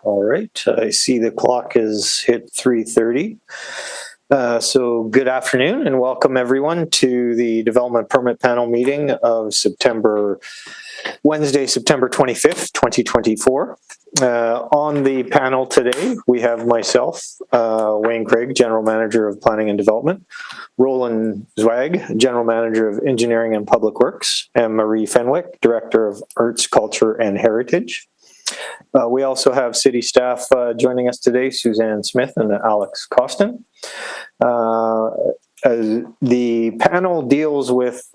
All right, I see the clock has hit 3:30. So good afternoon and welcome everyone to the Development Permit Panel meeting of Wednesday, September 25th, 2024. On the panel today, we have myself, Wayne Craig, General Manager of Planning and Development, Roland Zwag, General Manager of Engineering and Public Works, and Marie Fenwick, Director of Arts, Culture and Heritage. We also have city staff joining us today, Suzanne Smith and Alex Costin. The panel deals with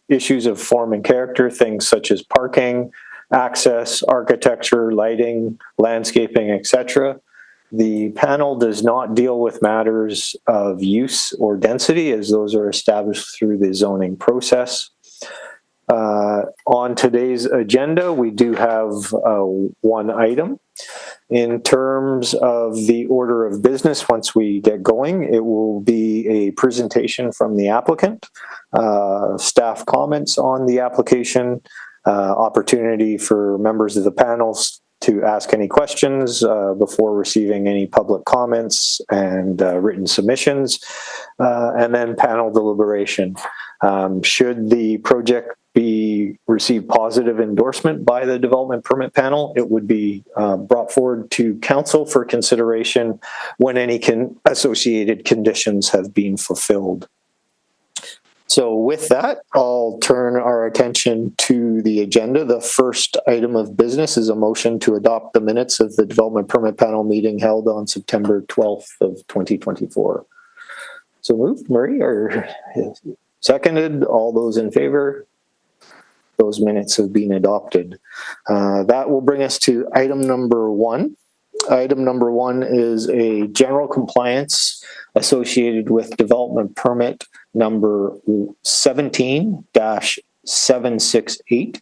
issues of form and character, things such as parking, access, architecture, lighting, landscaping, etc. The panel does not deal with matters of use or density, as those are established through the zoning process. On today's agenda, we do have one item. In terms of the order of business, once we get going, it will be a presentation from the applicant, staff comments on the application, opportunity for members of the panels to ask any questions before receiving any public comments and written submissions, and then panel deliberation. Should the project be received positive endorsement by the development permit panel, it would be brought forward to council for consideration when any associated conditions have been fulfilled. So with that, I'll turn our attention to the agenda. The first item of business is a motion to adopt the minutes of the development permit panel meeting held on September 12th of 2024. So moved, Marie, or seconded? All those in favor? Those minutes have been adopted. That will bring us to item number one. Item number one is a general compliance associated with development permit number 17-768.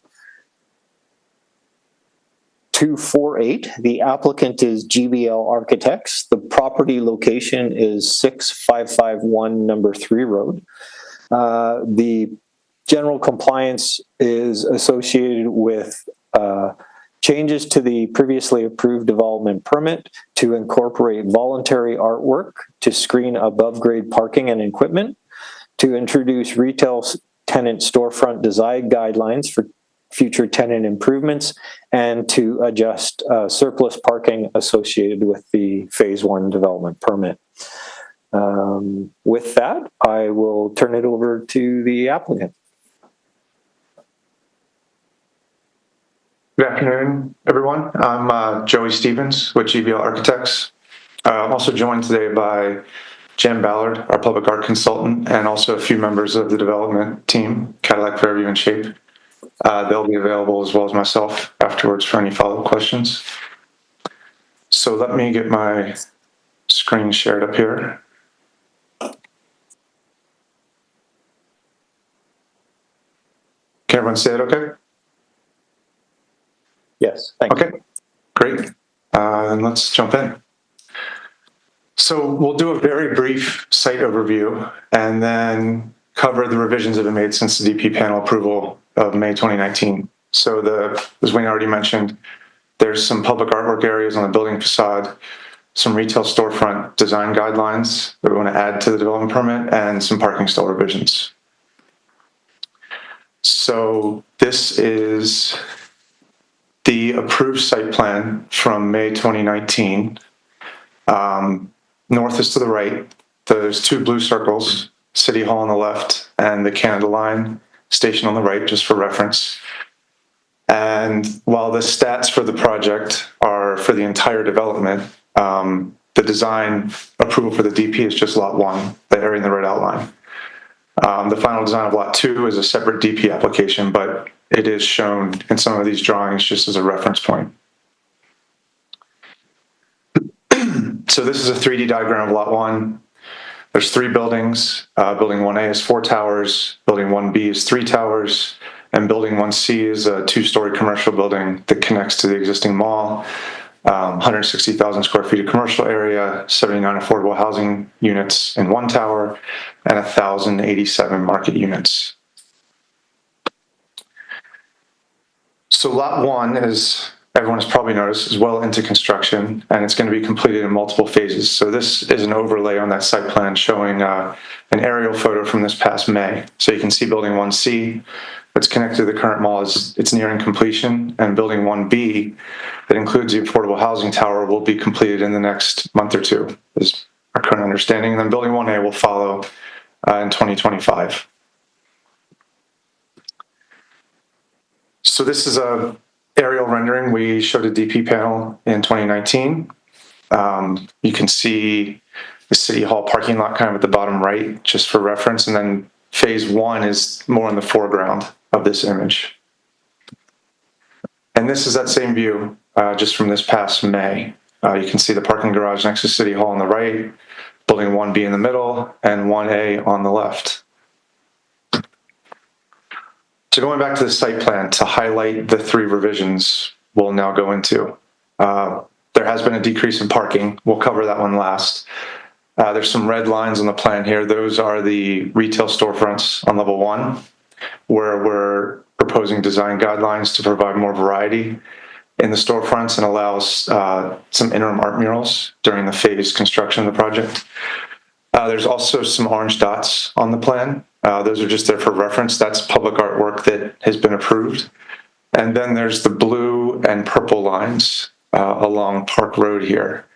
248. The applicant is GBL Architects. The property location is 6551 number 3 Road. The general compliance is associated with changes to the previously approved development permit to incorporate voluntary artwork to screen above-grade parking and equipment, to introduce retail tenant storefront design guidelines for future tenant improvements, and to adjust surplus parking associated with the Phase 1 development permit. With that, I will turn it over to the applicant. Good afternoon, everyone. I'm Joey Stevens with GBL Architects. I'm also joined today by Jen Ballard, our public art consultant, and also a few members of the development team, Cadillac Fairview and Shape. They'll be available as well as myself afterwards for any follow-up questions. So let me get my screen shared up here. Can everyone see it okay? Yes, thank you. Okay, great. And let's jump in. So we'll do a very brief site overview and then cover the revisions that have been made since the DP panel approval of May 2019. So as Wayne already mentioned, there's some public artwork areas on the building facade, some retail storefront design guidelines that we want to add to the development permit, and some parking stall revisions. So this is the approved site plan from May 2019. North is to the right. There's 2 blue circles, City Hall on the left and the Canada Line station on the right, just for reference. And while the stats for the project are for the entire development, the design approval for the DP is just Lot 1, the area in the red outline. The final design of Lot 2 is a separate DP application, but it is shown in some of these drawings just as a reference point. So this is a 3D diagram of Lot 1. There's 3 buildings. Building 1A is 4 towers. Building 1B is 3 towers. And Building 1C is a 2-story commercial building that connects to the existing mall. 160,000 square feet of commercial area, 79 affordable housing units in 1 tower, and 1,087 market units. So Lot 1 is everyone has probably noticed, is well into construction, and it's going to be completed in multiple phases. So this is an overlay on that site plan showing an aerial photo from this past May. So you can see Building 1C that's connected to the current mall it's nearing completion, and Building 1B that includes the affordable housing tower will be completed in the next month or two, is our current understanding. And then Building 1A will follow in 2025. So this is a aerial rendering. We showed a DP panel in 2019. You can see the City Hall parking lot kind of at the bottom right, just for reference. And then phase one is more in the foreground of this image. And this is that same view, just from this past May. You can see the parking garage next to City Hall on the right, Building 1B in the middle, and 1A on the left. So going back to the site plan to highlight the three revisions we'll now go into. There has been a decrease in parking. We'll cover that one last. There's some red lines on the plan here. Those are the retail storefronts on level 1, where we're proposing design guidelines to provide more variety in the storefronts and allows some interim art murals during the phased construction of the project. There's also some orange dots on the plan. Those are just there for reference. That's public artwork that has been approved. And then there's the blue and purple lines along Park Road here.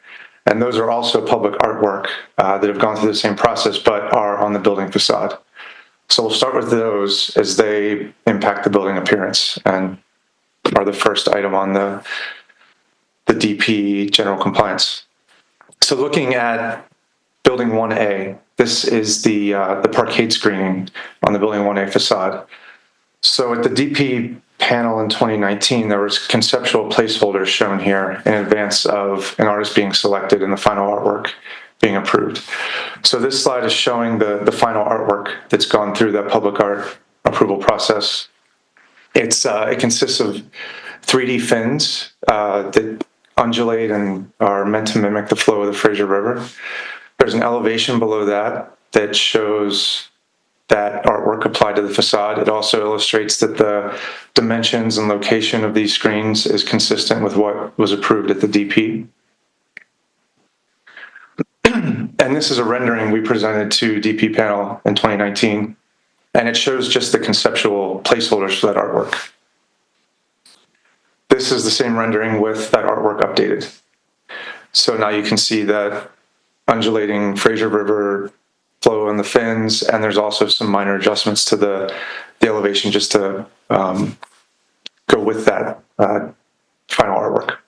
And those are also public artwork that have gone through the same process but are on the building facade. So we'll start with those as they impact the building appearance and are the first item on the DP general compliance. So looking at Building 1A, this is the parkade screening on the Building 1A facade. So at the DP panel in 2019, there was conceptual placeholders shown here in advance of an artist being selected and the final artwork being approved. So this slide is showing the final artwork that's gone through that public art approval process. It consists of 3D fins that undulate and are meant to mimic the flow of the Fraser River. There's an elevation below that shows that artwork applied to the facade. It also illustrates that the dimensions and location of these screens is consistent with what was approved at the DP. And this is a rendering we presented to DP panel in 2019, and it shows just the conceptual placeholders for that artwork. This is the same rendering with that artwork updated. So now you can see that undulating Fraser River flow in the fins, and there's also some minor adjustments to the elevation just to go with that final artwork.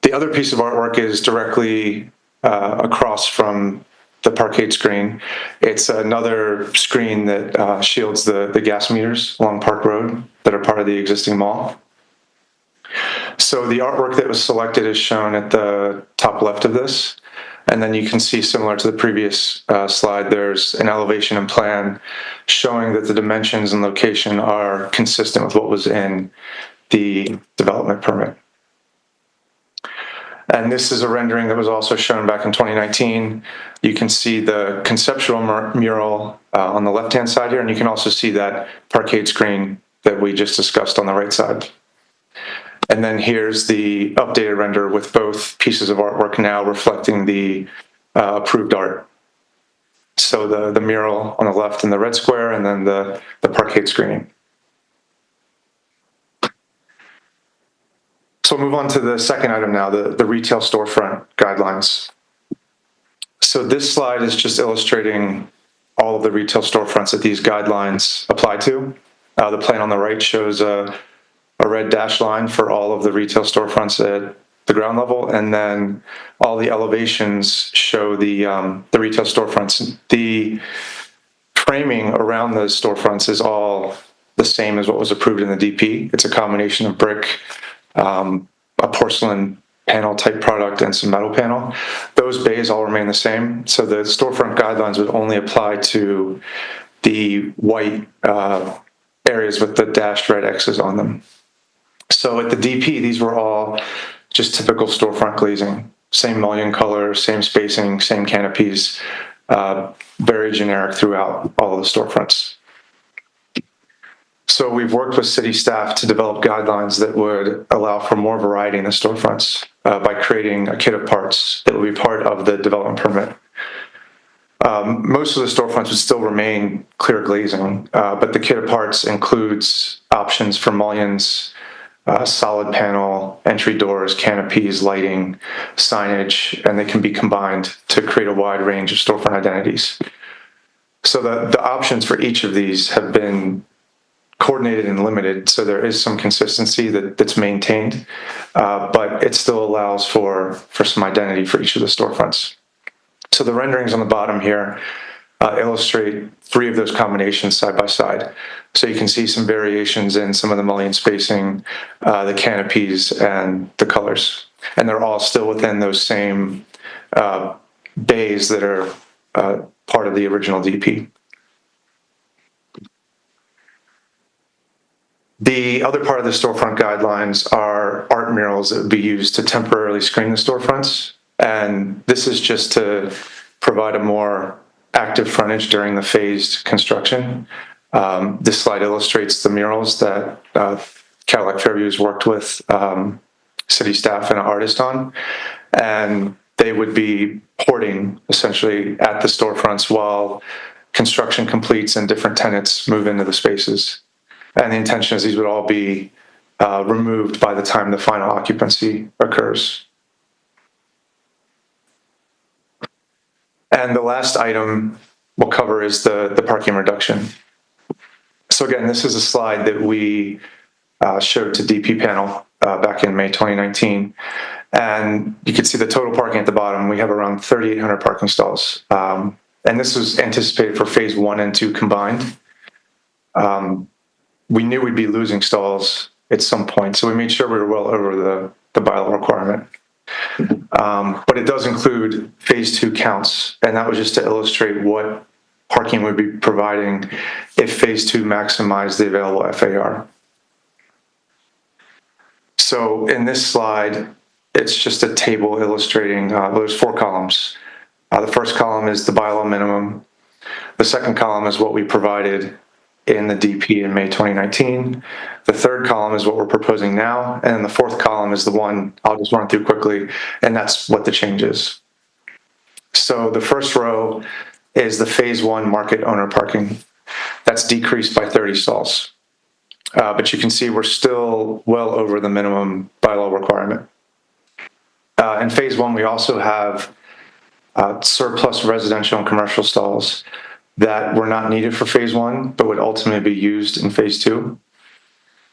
The other piece of artwork is directly across from the parkade screen. It's another screen that shields the gas meters along Park Road that are part of the existing mall. So the artwork that was selected is shown at the top left of this. And then you can see, similar to the previous slide, there's an elevation and plan showing that the dimensions and location are consistent with what was in the development permit. And this is a rendering that was also shown back in 2019. You can see the conceptual mural on the left-hand side here, and you can also see that parkade screen that we just discussed on the right side. And then here's the updated render with both pieces of artwork now reflecting the approved art. So the mural on the left in the red square, and then the parkade screening. So we'll move on to the second item now, the retail storefront guidelines. So this slide is just illustrating all of the retail storefronts that these guidelines apply to. The plan on the right shows a red dash line for all of the retail storefronts at the ground level, and then all the elevations show the retail storefronts. The framing around those storefronts is all the same as what was approved in the DP. It's a combination of brick, a porcelain panel type product, and some metal panel. Those bays all remain the same. So the storefront guidelines would only apply to the white areas with the dashed red X's on them. So at the DP, these were all just typical storefront glazing. Same mullion color, same spacing, same canopies, very generic throughout all of the storefronts. So we've worked with city staff to develop guidelines that would allow for more variety in the storefronts by creating a kit of parts that would be part of the development permit. Most of the storefronts would still remain clear glazing, but the kit of parts includes options for mullions, solid panel, entry doors, canopies, lighting, signage, and they can be combined to create a wide range of storefront identities. So the options for each of these have been coordinated and limited, so there is some consistency that's maintained, but it still allows for some identity for each of the storefronts. So the renderings on the bottom here illustrate 3 of those combinations side by side. So you can see some variations in some of the mullion spacing, the canopies, and the colors. And they're all still within those same bays that are part of the original DP. The other part of the storefront guidelines are art murals that would be used to temporarily screen the storefronts. And this is just to provide a more active frontage during the phased construction. This slide illustrates the murals that Cadillac Fairview has worked with city staff and an artist on. And they would be porting essentially at the storefronts while construction completes and different tenants move into the spaces. And the intention is these would all be removed by the time the final occupancy occurs. And the last item we'll cover is the parking reduction. So again, this is a slide that we showed to DP panel back in May 2019. And you can see the total parking at the bottom. We have around 3,800 parking stalls. And this was anticipated for phase 1 and 2 combined. We knew we'd be losing stalls at some point, so we made sure we were well over the bylaw requirement. But it does include phase 2 counts, and that was just to illustrate what parking would be providing if phase 2 maximized the available FAR. So in this slide, it's just a table illustrating, there's 4 columns. The first column is the bylaw minimum. The second column is what we provided in the DP in May 2019. The third column is what we're proposing now. And then the fourth column is the one I'll just run through quickly, and that's what the change is. So the first row is the phase 1 market owner parking. That's decreased by 30 stalls. But you can see we're still well over the minimum bylaw requirement. In phase 1, we also have surplus residential and commercial stalls that were not needed for phase 1, but would ultimately be used in phase 2.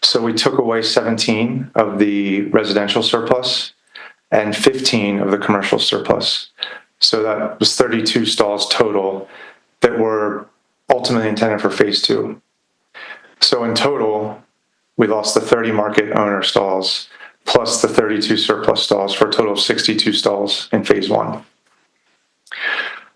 So we took away 17 of the residential surplus and 15 of the commercial surplus. So that was 32 stalls total that were ultimately intended for phase 2. So in total, we lost the 30 market owner stalls plus the 32 surplus stalls for a total of 62 stalls in phase 1.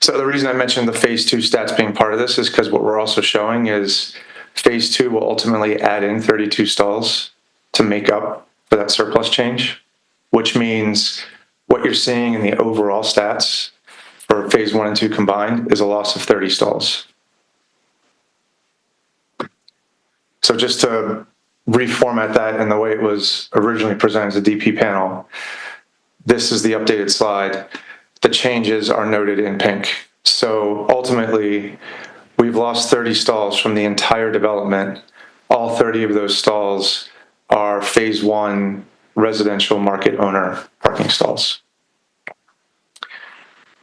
So the reason I mentioned the phase 2 stats being part of this is because what we're also showing is phase 2 will ultimately add in 32 stalls to make up for that surplus change, which means what you're seeing in the overall stats for phase 1 and 2 combined is a loss of 30 stalls. So just to reformat that in the way it was originally presented to the DP panel, this is the updated slide. The changes are noted in pink. So ultimately, we've lost 30 stalls from the entire development. All 30 of those stalls are phase 1 residential market owner parking stalls.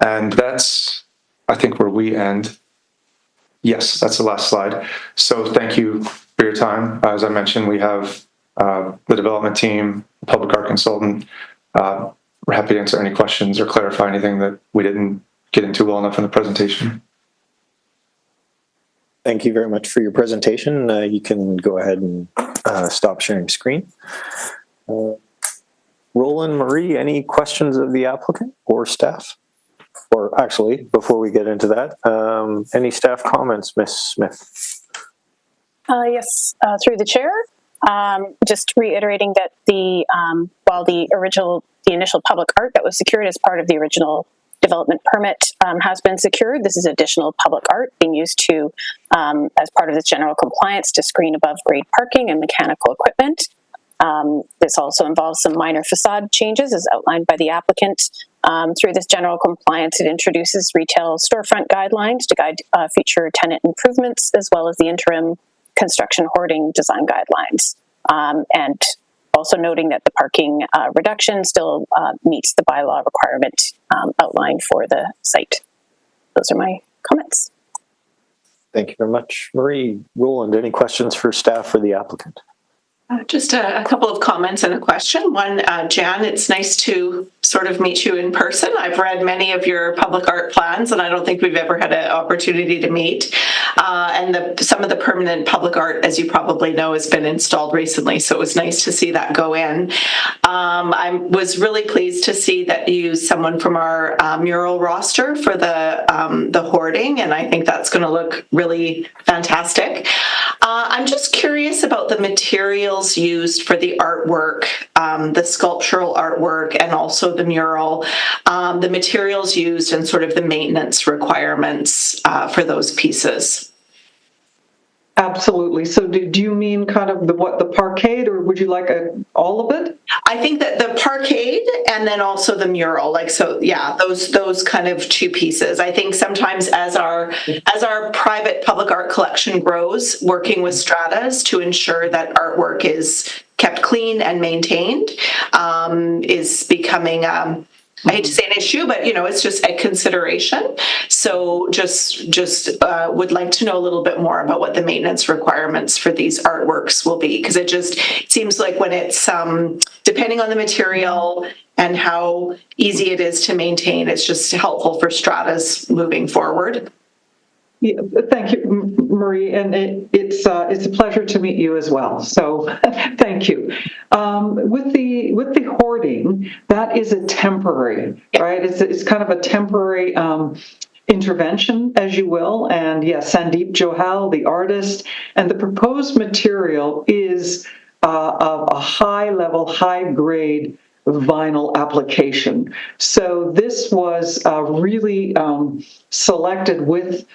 And that's, I think, where we end. Yes, that's the last slide. So thank you for your time. As I mentioned, we have the development team, the public art consultant. We're happy to answer any questions or clarify anything that we didn't get into well enough in the presentation. Thank you very much for your presentation. You can go ahead and stop sharing screen. Roland, Marie, any questions of the applicant or staff? Or actually, before we get into that, any staff comments, Ms. Smith? Yes, through the chair. Just reiterating that while the initial public art that was secured as part of the original development permit has been secured. This is additional public art being used to, as part of this general compliance, to screen above grade parking and mechanical equipment. This also involves some minor facade changes as outlined by the applicant. Through this general compliance, it introduces retail storefront guidelines to guide future tenant improvements, as well as the interim construction hoarding design guidelines. And also noting that the parking reduction still meets the bylaw requirement outlined for the site. Those are my comments. Thank you very much, Marie. Roland, any questions for staff or the applicant? Just a couple of comments and a question. One, Jan, it's nice to sort of meet you in person. I've read many of your public art plans, and I don't think we've ever had an opportunity to meet. And some of the permanent public art, as you probably know, has been installed recently, so it was nice to see that go in. I was really pleased to see that you used someone from our mural roster for the hoarding, and I think that's going to look really fantastic. I'm just curious about the materials used for the artwork, the sculptural artwork, and also the mural, the materials used and sort of the maintenance requirements for those pieces. Absolutely. So do you mean kind of the parquet, or would you like all of it? I think that the parquet and then also the mural, those kind of two pieces. I think sometimes as our private public art collection grows, working with Stratas to ensure that artwork is kept clean and maintained is becoming I hate to say an issue, but it's just a consideration. So just would like to know a little bit more about what the maintenance requirements for these artworks will be, because it seems like when it's depending on the material and how easy it is to maintain, it's just helpful for Stratas moving forward. Yeah, thank you, Marie, and it's a pleasure to meet you as well. So, thank you. With the hoarding, that is a temporary, right? It's kind of a temporary intervention, as you will. And yes, Sandeep Johal, the artist, and the proposed material is a high-level, high-grade vinyl application. So this was really selected with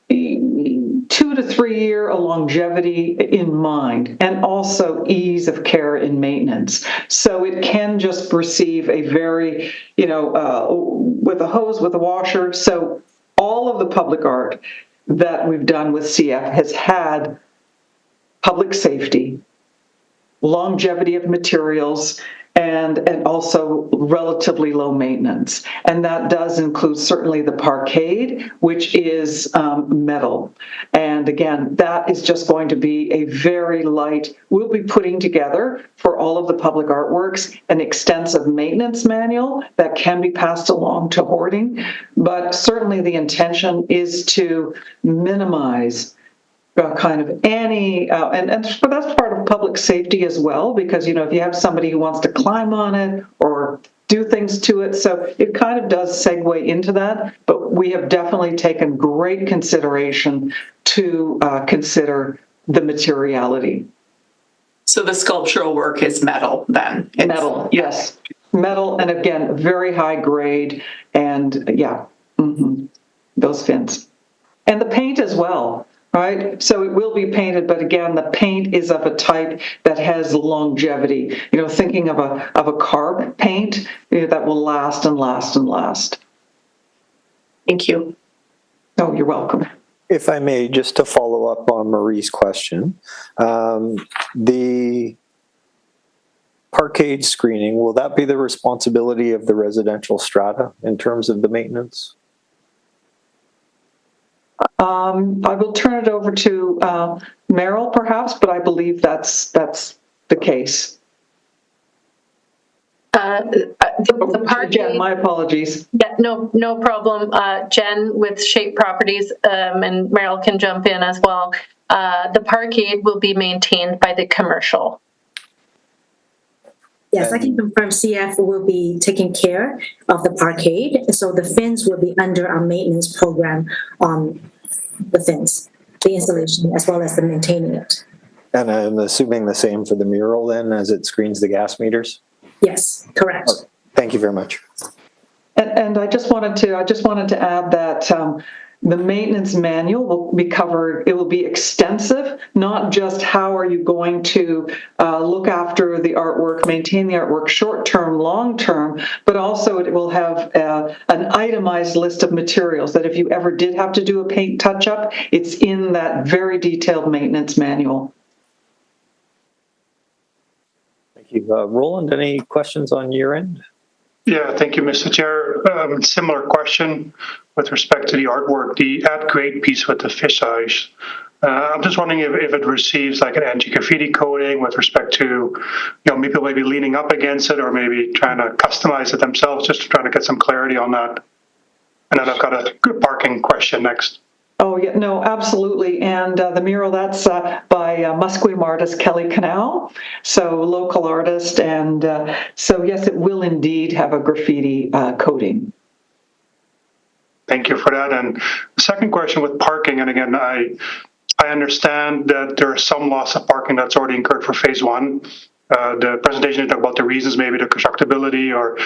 2 to 3 year longevity in mind, and also ease of care in maintenance. So it can just receive a very, with a hose, with a washer. So all of the public art that we've done with CF has had public safety, longevity of materials, and also relatively low maintenance. And that does include certainly the parquet, which is metal. And again, that is just going to be a very light, we'll be putting together for all of the public artworks an extensive maintenance manual that can be passed along to hoarding. But certainly the intention is to minimize kind of any, and that's part of public safety as well, because, if you have somebody who wants to climb on it or do things to it, so it kind of does segue into that, but we have definitely taken great consideration to consider the materiality. So the sculptural work is metal then? Metal, yes. Metal, and again, very high grade, and those fins. And the paint as well. Right, so it will be painted, but again, the paint is of a type that has longevity. Thinking of a carb paint that will last and last and last. Thank you. Oh, you're welcome. If I may, just to follow up on Marie's question, the parkade screening, will that be the responsibility of the residential strata in terms of the maintenance? I will turn it over to Meryl, perhaps, but I believe that's the case. The parkade, Jen, my apologies. Yeah, no problem. Jen with Shape Properties, and Meryl can jump in as well. The parkade will be maintained by the commercial. Yes, I can confirm CF will be taking care of the parkade. So the fins will be under our maintenance program on the fins, the installation, as well as the maintaining it. And I'm assuming the same for the mural then, as it screens the gas meters? Yes, correct. Okay. Thank you very much. And I just wanted to add that the maintenance manual will be covered. It will be extensive, not just how are you going to look after the artwork, maintain the artwork, short term, long term, but also it will have an itemized list of materials that if you ever did have to do a paint touch up, it's in that very detailed maintenance manual. Thank you. Roland, any questions on your end? Yeah, thank you, Mr. Chair. Similar question with respect to the artwork, the at-grade piece with the fish eyes. I'm just wondering if it receives like an anti-graffiti coating with respect to, people maybe leaning up against it or maybe trying to customize it themselves, just trying to get some clarity on that. And then I've got a good parking question next. Oh, yeah, no, absolutely. And the mural, that's by Musqueam artist Kelly Canal, so local artist. And so, yes, it will indeed have a graffiti coating. Thank you for that. And the second question with parking, and again, I understand that there is some loss of parking that's already incurred for phase one. The presentation talked about the reasons, maybe the constructability or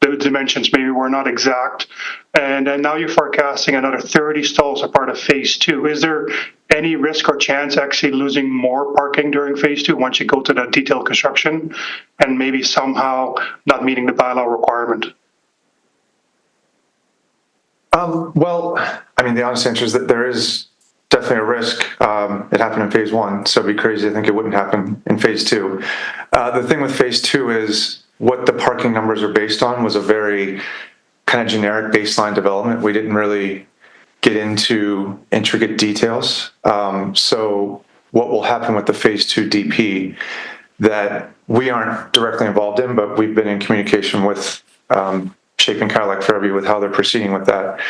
the dimensions maybe were not exact. And then now you're forecasting another 30 stalls as part of phase two. Is there any risk or chance actually losing more parking during phase two once you go to that detailed construction and maybe somehow not meeting the bylaw requirement? Well, I mean, the honest answer is that there is definitely a risk. It happened in phase one, so it'd be crazy to think it wouldn't happen in phase two. The thing with phase two is what the parking numbers are based on was a very kind of generic baseline development. We didn't really get into intricate details. So what will happen with the phase two DP that we aren't directly involved in, but we've been in communication with Shape and Cadillac Fairview with how they're proceeding with that.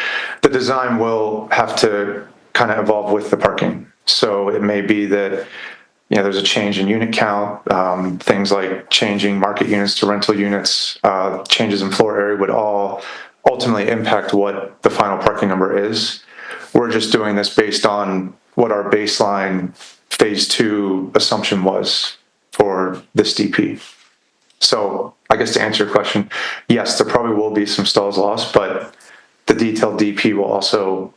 The design will have to kind of evolve with the parking. So it may be that there's a change in unit count, things like changing market units to rental units, changes in floor area would all ultimately impact what the final parking number is. We're just doing this based on what our baseline phase two assumption was for this DP. So I guess to answer your question, yes, there probably will be some stalls lost, but the detailed DP will also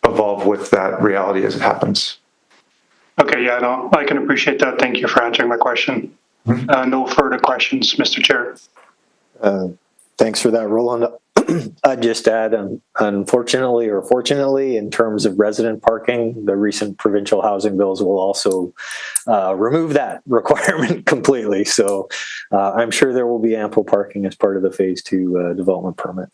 evolve with that reality as it happens. Okay, yeah, no, I can appreciate that. Thank you for answering my question. No further questions, Mr. Chair. Thanks for that, Roland. I'd just add, unfortunately or fortunately, in terms of resident parking, the recent provincial housing bills will also remove that requirement completely. So I'm sure there will be ample parking as part of the phase two development permit.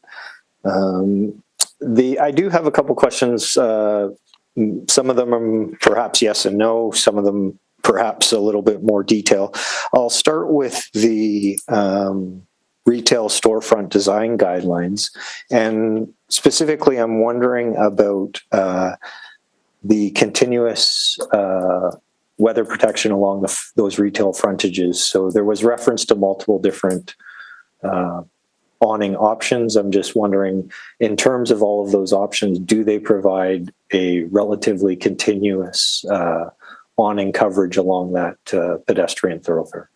I do have a couple questions. Some of them are perhaps yes and no, some of them perhaps a little bit more detail. I'll start with the retail storefront design guidelines. And specifically, I'm wondering about the continuous weather protection along those retail frontages. So there was reference to multiple different awning options. I'm just wondering, in terms of all of those options, do they provide a relatively continuous awning coverage along that pedestrian thoroughfare?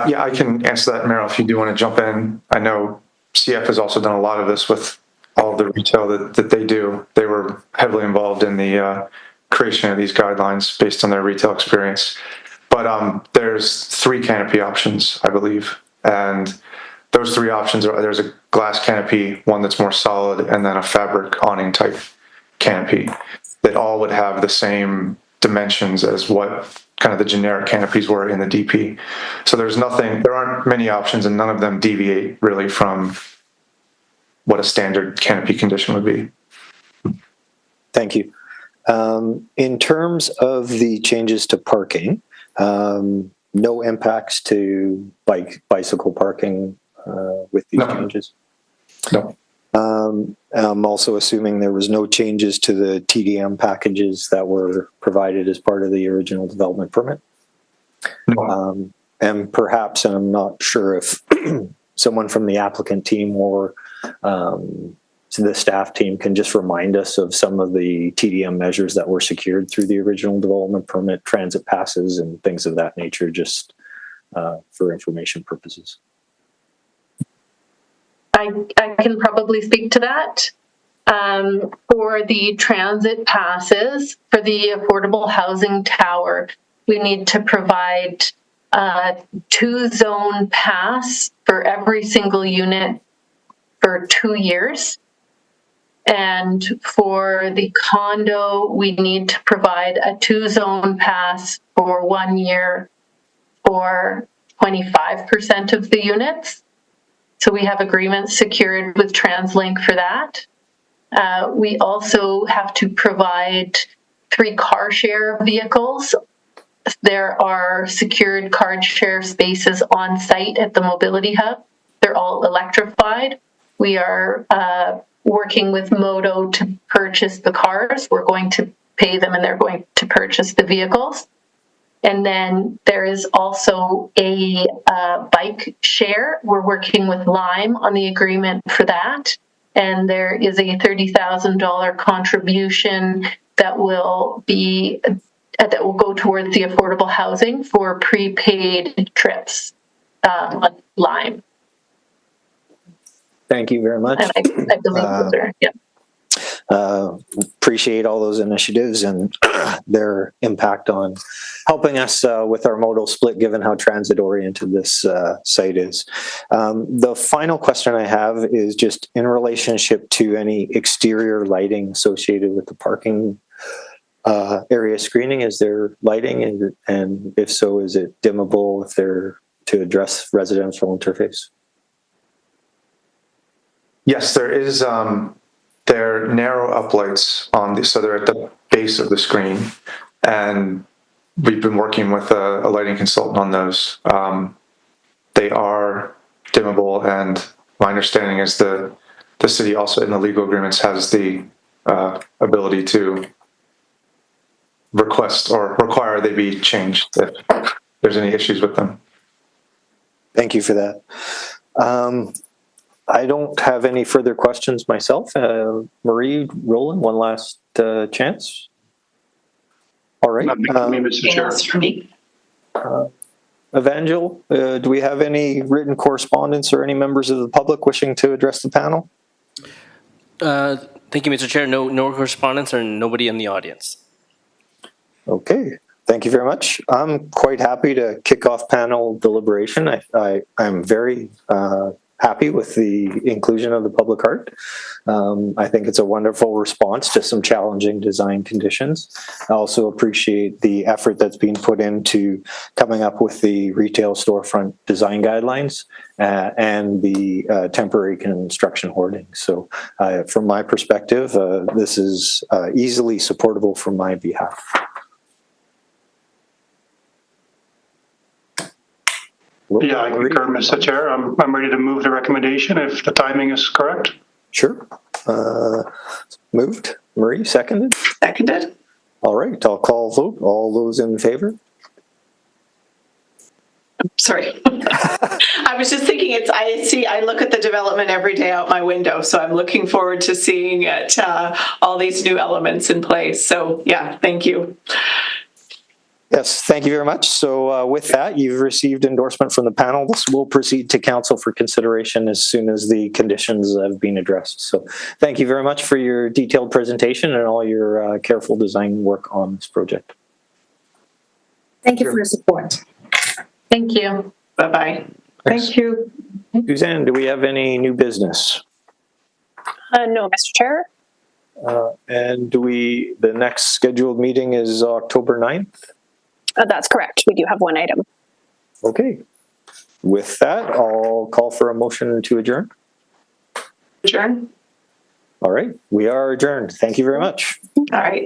Yeah, I can answer that, Meryl, if you do want to jump in. I know CF has also done a lot of this with all of the retail that they do. They were heavily involved in the creation of these guidelines based on their retail experience. But there's 3 canopy options, I believe. And those 3 options are, there's a glass canopy, one that's more solid, and then a fabric awning type canopy that all would have the same dimensions as what kind of the generic canopies were in the DP. So there aren't many options, and none of them deviate really from what a standard canopy condition would be. Thank you. In terms of the changes to parking, no impacts to bicycle parking with these changes? No. I'm also assuming there was no changes to the TDM packages that were provided as part of the original development permit. No. And perhaps, and I'm not sure if someone from the applicant team or the staff team can just remind us of some of the TDM measures that were secured through the original development permit, transit passes and things of that nature, just for information purposes. I can probably speak to that. For the transit passes for the affordable housing tower, we need to provide a 2-zone pass for every single unit for 2 years. And for the condo, we need to provide a 2-zone pass for 1 year for 25% of the units. So we have agreements secured with TransLink for that. We also have to provide 3 car share vehicles. There are secured car share spaces on site at the mobility hub. They're all electrified. We are working with Modo to purchase the cars. We're going to pay them and they're going to purchase the vehicles. And then there is also a bike share. We're working with Lime on the agreement for that. And there is a $30,000 contribution that will go towards the affordable housing for prepaid trips on Lime. Thank you very much. And I believe those are, yeah. Appreciate all those initiatives and their impact on helping us with our modal split, given how transit oriented this site is. The final question I have is just in relationship to any exterior lighting associated with the parking area screening. Is there lighting, and if so, is it dimmable if they're to address residential interface? Yes, there is. They're narrow uplights so they're at the base of the screen, and we've been working with a lighting consultant on those. They are dimmable, and my understanding is the city also in the legal agreements has the ability to request or require they be changed if there's any issues with them. Thank you for that. I don't have any further questions myself. Marie, Roland, one last chance. All right. Nothing for me, Mr. Chair. For me. Evangel, do we have any written correspondence or any members of the public wishing to address the panel? Thank you, Mr. Chair. No correspondence or nobody in the audience. Okay. Thank you very much. I'm quite happy to kick off panel deliberation. I'm very happy with the inclusion of the public art. I think it's a wonderful response to some challenging design conditions. I also appreciate the effort that's being put into coming up with the retail storefront design guidelines and the temporary construction hoarding. So from my perspective, this is easily supportable from my behalf. Yeah, I concur, Mr. Chair. I'm ready to move the recommendation if the timing is correct. Sure. Moved. Marie, seconded. Seconded. All right. I'll call vote. All those in favor? Sorry. I was just thinking I look at the development every day out my window, so I'm looking forward to seeing it, all these new elements in place. So yeah, thank you. Yes, thank you very much. So with that, you've received endorsement from the panel. This will proceed to council for consideration as soon as the conditions have been addressed. So thank you very much for your detailed presentation and all your careful design work on this project. Thank you for your support. Thank you. Bye-bye. Thank you. Suzanne, do we have any new business? No, Mr. Chair. And the next scheduled meeting is October 9th? That's correct. We do have one item. Okay. With that, I'll call for a motion to adjourn. Adjourn. All right. We are adjourned. Thank you very much. All right.